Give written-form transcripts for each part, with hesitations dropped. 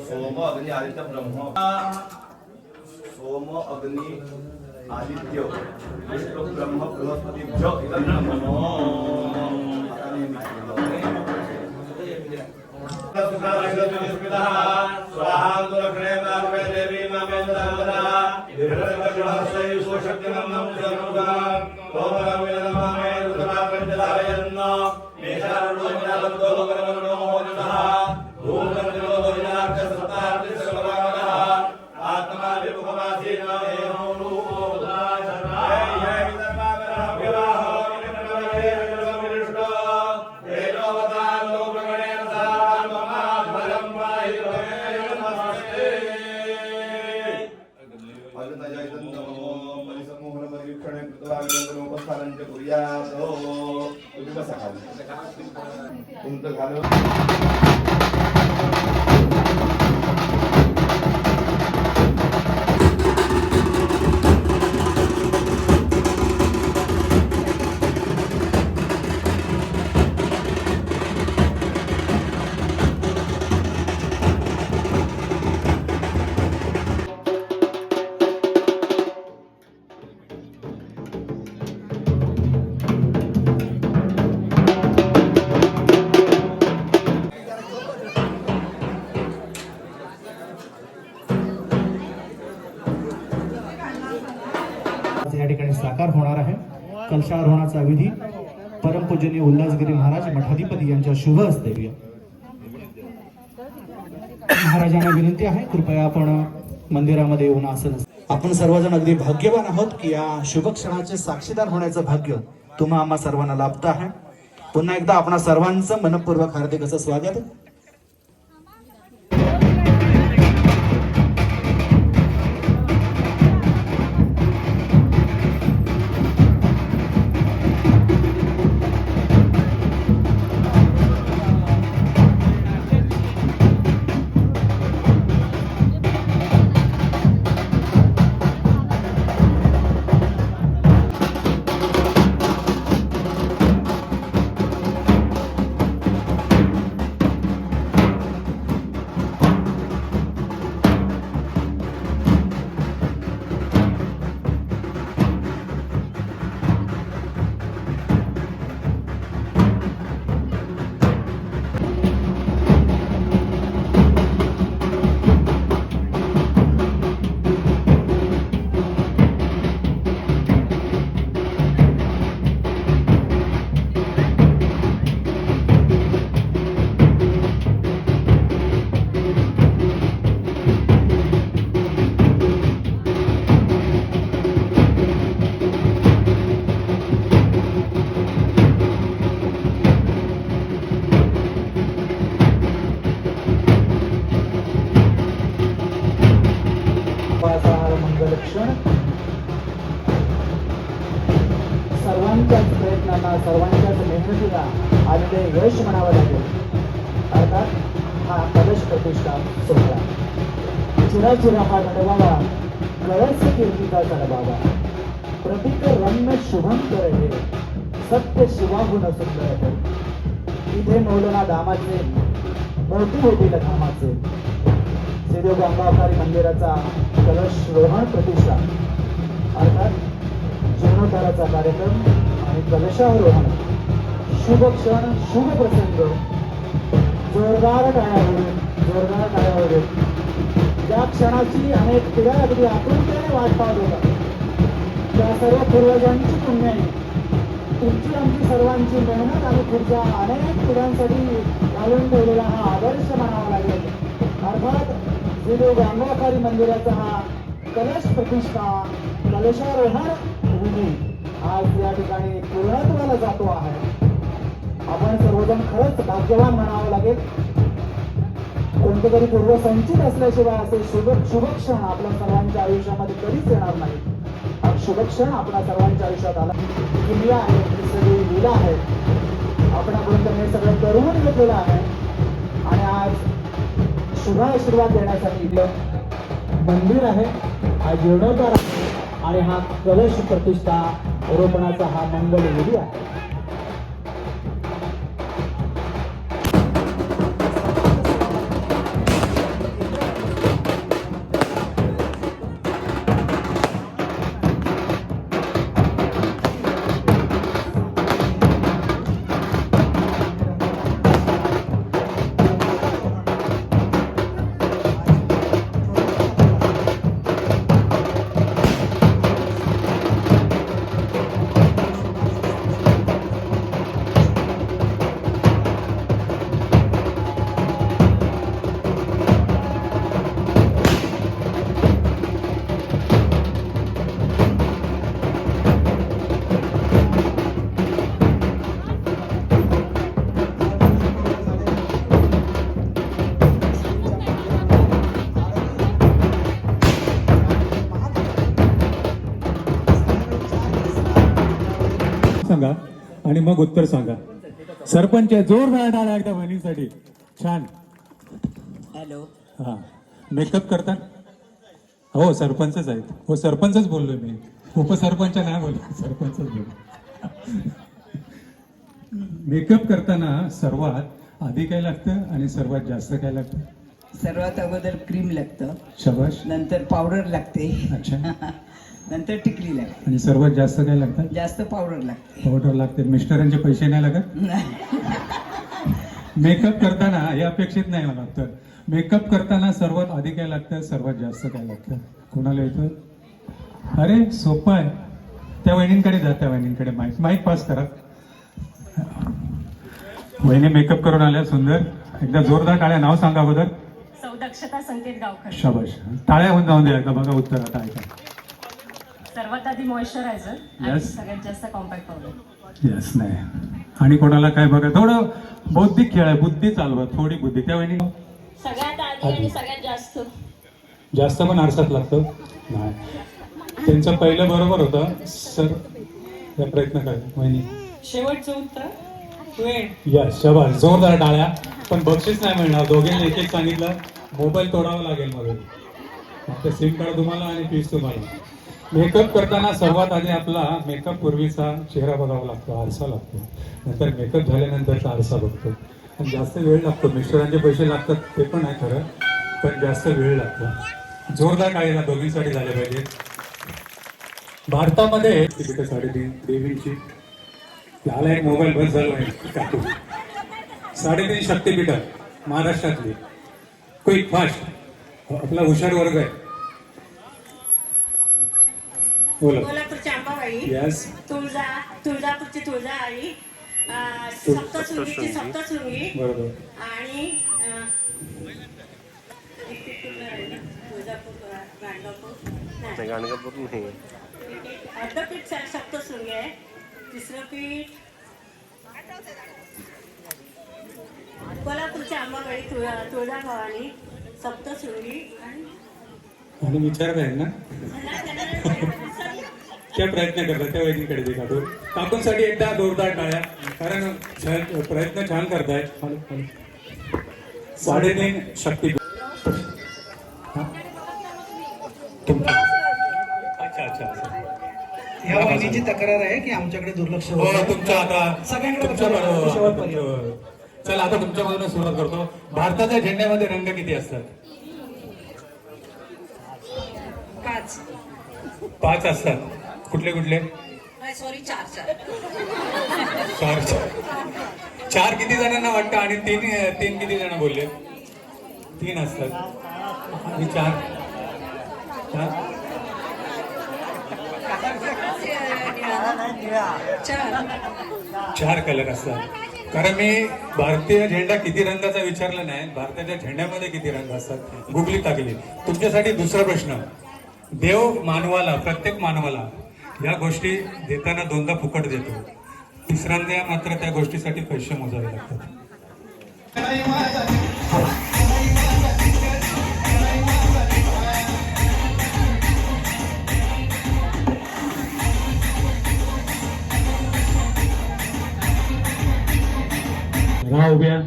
सोम अग्नि आदित्य ब्रह्म सोम अग्नि आदित्य विष्णु ब्रह्म बृहस्पतिभ्यो इदं नमो या ठिकाणी साकार होणार आहे। कलशारोहणाचा विधी परमपूजनीय उल्हासगिरी महाराज मठाधिपती यांच्या शुभ हस्ते। महाराजांना विनंती आहे कृपया आपण मंदिरामध्ये येऊन आसन। आपण सर्वजण अगदी भाग्यवान आहोत की या शुभ क्षणाचे साक्षीदार होण्याचं भाग्य तुम्हा आम्हा सर्वांना लाभत आहे। पुन्हा एकदा आपणा सर्वांचं मनपूर्वक हार्दिक असं स्वागत। सर्वांच्याच प्रयत्नांना सर्वांच्याच मेहनतीला आलेले यश म्हणावं लागेल। अर्थात हा कलश प्रतिष्ठा सोहळा चिराचिरा हा घडवावा कळस कीर्तिका चढवावा प्रतीक रम्य शुभम हे सत्य शिवाहून सुंदर हे इथे नवलना धामाचे मोठी होतील धामाचे श्रीदेव गंगावतारी मंदिराचा कलश रोहण प्रतिष्ठा अर्थात जीर्णोद्धाराचा कार्यक्रम आणि कलशारोहण शुभ क्षण शुभ प्रसंग जोरदार टाळ्या होईल त्या क्षणाची अनेक पिढ्या अगदी आतुरतेने वाट पाहत होता। त्या सर्व पूर्वजांची पुण्याई तुमची आमची सर्वांची मेहनत आणि पुढच्या अनेक पिढ्यांसाठी घालून ठेवलेला हा आदर्श मानावा लागेल। अर्थात श्रीदेव गंगावतारी मंदिराचा हा कलश प्रतिष्ठा कलशारोहण आज या ठिकाणी पूर्णत्वाला जातो आहे। आपण सर्वजण खरंच भाग्यवान म्हणावं लागेल। कोणते तरी पूर्वसंचित असल्याशिवाय असे शुभ क्षण आपल्या सर्वांच्या आयुष्यामध्ये कधीच येणार नाही। हा शुभ क्षण आपल्या सर्वांच्या आयुष्यात आला लीला आहे, ही सगळी लीला आहे आपणाकडून त्यांनी सगळं करून घेतलेलं आहे आणि आज शुभ आशीर्वाद देण्यासाठी मंदिर आहे, हा जीर्णोद्धार आहे आणि हा कलश प्रतिष्ठा रोपणाचा हा मंगल विधी आहे। आणि मग उत्तर सांगा. सरपंच जोरदार टाळ्या एकदा बहिणीसाठी. छान. हॅलो. हा, मेकअप करता? हो सरपंचच आहेत. हो सरपंचच बोललोय मी, उपसरपंच नाही बोललो, सरपंचच बोललो. मेकअप करताना सर्वात आधी काय लागतं आणि सर्वात जास्त काय लागतं? सर्वात अगोदर क्रीम लागतं, शाबाश. नंतर पावडर लागते, अच्छा. नंतर टिकली लागते, आणि सर्वात जास्त काय लागतं? जास्त पावडर लागते. पावडर लागते. मिस्टरांचे पैसे नाही लागत? मेकअप करताना हे अपेक्षित नाही मला. तर मेकअप करताना सर्वात आधी काय लागतं, सर्वात जास्त काय लागतं? कोणाला येतं? अरे सोपं आहे. त्या वहिनींकडे जा, त्या वहिनींकडे माईक पास करा. वहिनी मेकअप करून आल्या, सुंदर. एकदा जोरदार टाळ्या. नाव सांगा अगोदर. सौदक्षता संकेत गावकर. शाबाश. टाळ्या होऊन जाऊन द्या एकदा. बघा उत्तर आता ऐका. सर्वात आधी मॉइश्चरायझर आणि Yes. सगळ्यात जास्त कॉम्पॅक्ट पावडर. येस. नाही. आणि कोणाला काय बघा, थोडं बौद्धिक खेळ आहे, बुद्धी चालवा, थोडी बुद्धी. त्या वहिनी सगळ्यात आधी आणि सगळ्यात जास्त. जास्त पण आरसात लागतं. नाही, त्यांचं पहिलं बरोबर होतं सर. या प्रयत्न करा वहिनी. शेवटचं उत्तर वेळ. यस. शाबास. जोरदार टाळ्या. पण बक्षीस नाही मिळणार. दोघांनी एक एक सांगितलं. मोबाईल तोडावा लागेल मला. फक्त सिम कार्ड तुम्हाला आणि फीस तुम्हाला. मेकअप करताना सर्वात आधी आपला मेकअप पूर्वीचा चेहरा बघावा लागतो, आरसा लागतो. नंतर मेकअप झाल्यानंतरचा आरसा बघतो. आणि जास्त वेळ लागतो. मिस्टरांचे पैसे लागतात ते पण आहे खरं, पण जास्त वेळ लागतो. जोरदार टाळ्या दोघींसाठी झाले पाहिजे. भारतामध्ये तिथे 3.5 देवींची. याला एक मोबाईल बंद झाला आहे. 3.5 शक्तिपीठ महाराष्ट्रातली. Quick fast. आपला हुशार वर्ग आहे. बोला. कोल्हापूरची अंबाबाई, यस. तुळजापूरची तुळजाई, सप्तशृंगीची सप्तशृंगी बरोबर. आणि एक ते पूर्ण राहिलं. तुळजापूर, गाणगापूर नाही. अर्धपीठ सप्तशृंगी आहे. तिसरं पीठ कोल्हापूरची अंबाबाई, तुळजाभवानी, सप्तशृंगी आणि विचारत आहे ना, त्या प्रयत्न करतात. त्या वैदिकडे देखा तो काकूंसाठी एकदा जोरदार टाळ्या. कारण प्रयत्न छान करतायत. 3.5 शक्ती. अच्छा अच्छा. या वहिनीची तक्रार आहे की आमच्याकडे दुर्लक्ष हो, तुमचं आता सगळ्यांकडे तुमच्या लक्ष द्या, बरोबर. शेवटपर्यंत. चला आता तुमच्यामधून सुरुवात करतो. भारताच्या झेंड्यामध्ये रंग किती असतात? 5 असतात. कुठले कुठले? सॉरी 4 चार किती जणांना वाटतं? आणि तीन किती जण बोलले? 3 असतात. आणि 4 कलर असतात. कारण मी भारतीय झेंडा किती रंगाचा विचारला नाही, भारताच्या झेंड्यामध्ये किती रंग असतात गुगली टाकली. तुमच्यासाठी दुसरा प्रश्न. देव मानवाला, प्रत्येक मानवाला या गोष्टी देताना 2दा फुकट देतो. तिसऱ्यांदा मात्र त्या गोष्टीसाठी पैसे मोजावे लागतात. राहा उभ्या.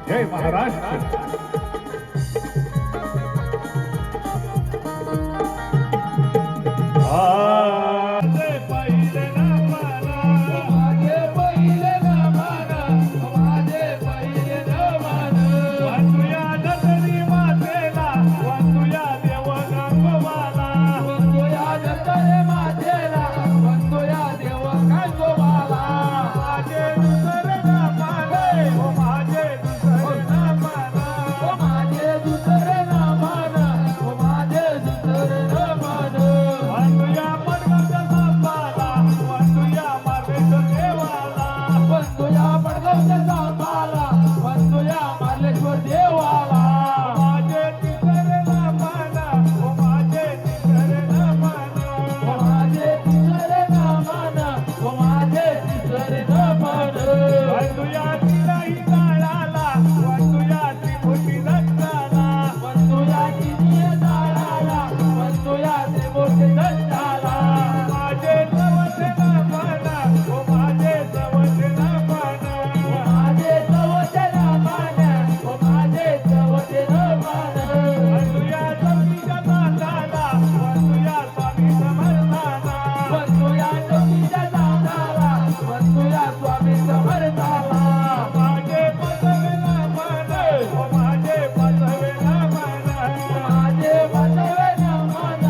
जय महाराष्ट्र. ज्योतीच्या दाराला बसतोया स्वामी समर्थाला माझे बसवेला मन माझे बसवेला मन माझे बसवेला मन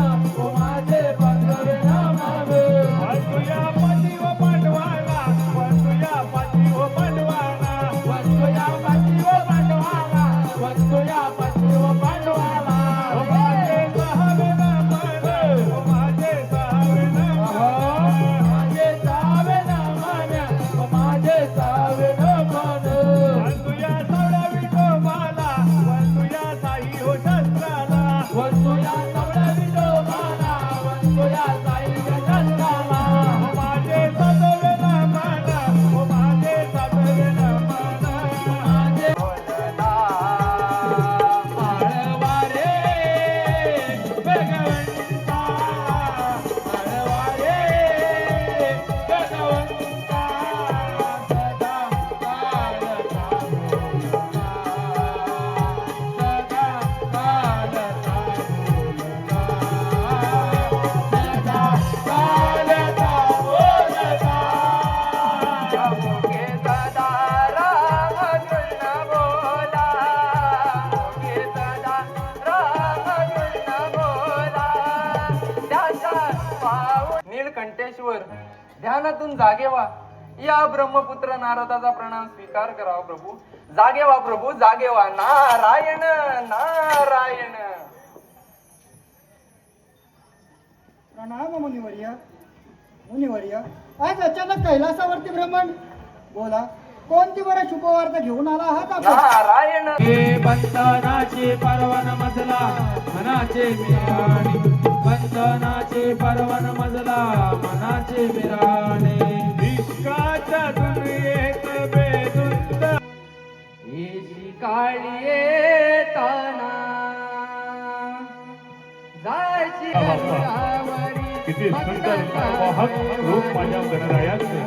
माझे बसवेला मन वसुया पती व पांडवाला वसुया पती व पांडवाला वसुया पती व पांडवाला वसुया पती व पांडवाला माझे सहावेला मन माझे सहावेला माझे सहावेला मन माझे सहावेला मन वसुया सवडा विठोबाला वसुया साई हो शस्त्राला वसुया सवडा विठोबाला वसुया साई शस्त्राला माझे सतवेला मन माझे सतवेला मन माझे आळवा रे भगवंता आळवा रे भगवंता सदा कालचा सदा कालचा सदा कालचा बोलता मुखे सदा राम कृष्ण बोला मुखे सदा राम कृष्ण बोला त्याचा पाऊल नीलकंठेश्वर ध्यानातून जागे व्हा. या ब्रह्मपुत्र नारदाचा प्रणाम स्वीकार करावा प्रभू. जागे व्हा प्रभू, जागे व्हा. नारायण नारायण. प्रणाम मुनिवर्य. मुनिवर्य, आज अचानक कैलासावरती भ्रमण. बोला, कोणती बरं शुभवार्ता घेऊन आला आहात आपण? नारायण. हे बंधनाचे परवन मजला मनाचे मिराणे बंधनाचे परवन मजला मनाचे मिराणे विश्वाच्या दुनियेत बेदुंद एशी काळी येताना जायची किती सुंदर वाहक रूप माझ्या गणरायाचे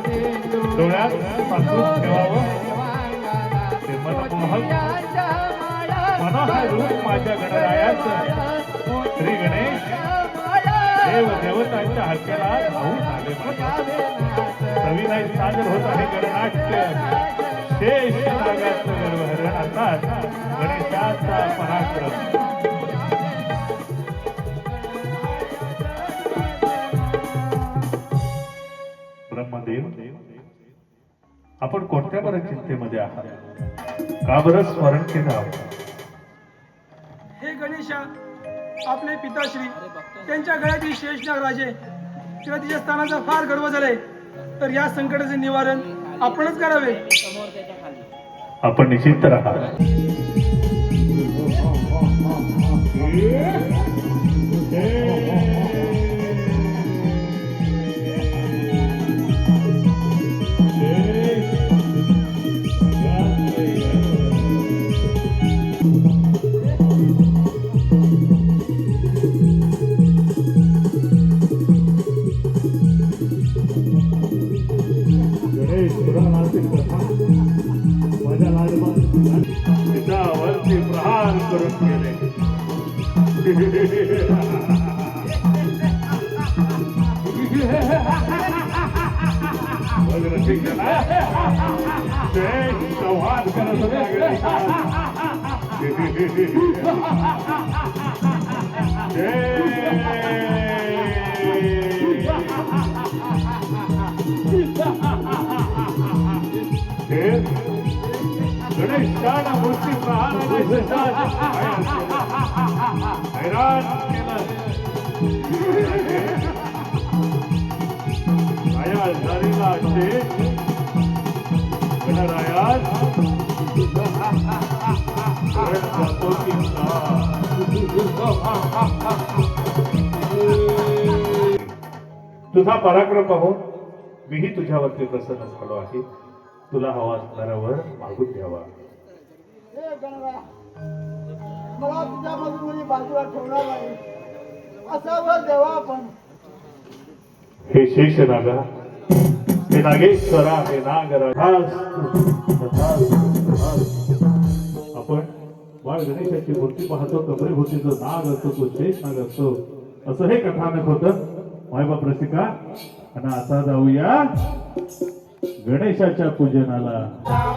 डोळ्यात साचून ठेवावं ते मनमोहक मनोहर रूप माझ्या गणरायाचं. श्री गणेश देव देवतांच्या हक्याला धावून आले. सविनय सादर होत आहे गणनाट्य. शेष नागाचं गर्भहरण अर्थात गणेशाचा पराक्रम. ब्रह्मदेव, आपण कोणत्या बरं चिंतेमध्ये आहात? का बरं स्मरण केलं आहोत? हे गणेशा, आपले पिताश्री त्यांच्या गळ्यातील शेषनाग राजे किंवा तिच्या स्थानाचा फार गर्व झालाय, तर या संकटाचे निवारण आपणच करावे. आपण निश्चिंत राहा. गणेश पुराणाचे कथा माझ्या पितावरती प्रहार करून गेले. संवाद करत होता गणेशाला मूर्ती प्रहार हैराण केलं. आया झालेला शेष गणरायात जातो की तुझा पराक्रम पाहून मीही तुझ्यावरती प्रसन्न झालो आहे. तुला हवा असणाऱ्यावर मागून द्यावा. मला तुझ्या बाजूने बाजूला ठेवणार नाही असा वर देवा आपण. हे शेष नागा, हे नागेश्वरा, हे नागराज, आपण बाळ गणेशाची मूर्ती पाहतो. कबरीभोवती जो नाग असतो तो शेष नाग असतो असं हे कथानक होतं. मायबाप रसिका, आणि आता जाऊया गणेशाच्या पूजनाला.